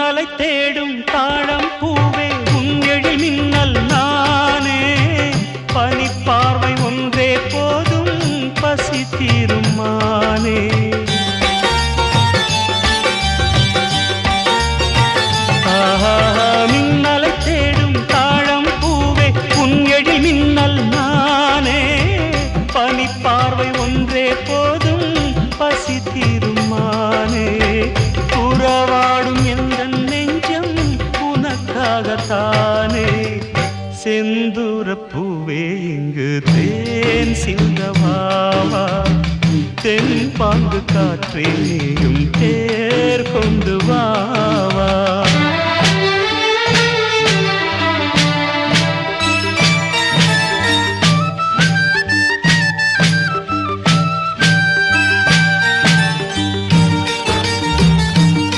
மின்னலை தேடும் தாழம் பூவே உன் எழில் மின்னல் நானே பனிப்பார்வை ஒன்றே போதும் பசி தீரும் மானே மின்னலை தேடும் தாழம் பூவே உன் எழில் மின்னல் நானே பனிப்பார்வை ஒன்றே போதும் பசி தீரும் மானே உறவாடும் எந்த நெஞ்சம் உனக்காகத்தானே செந்தூர பூவே இங்கு தேன் சிந்தவாவா தென் பாங்கு காற்றே நீயும் தேர் கொண்டு வா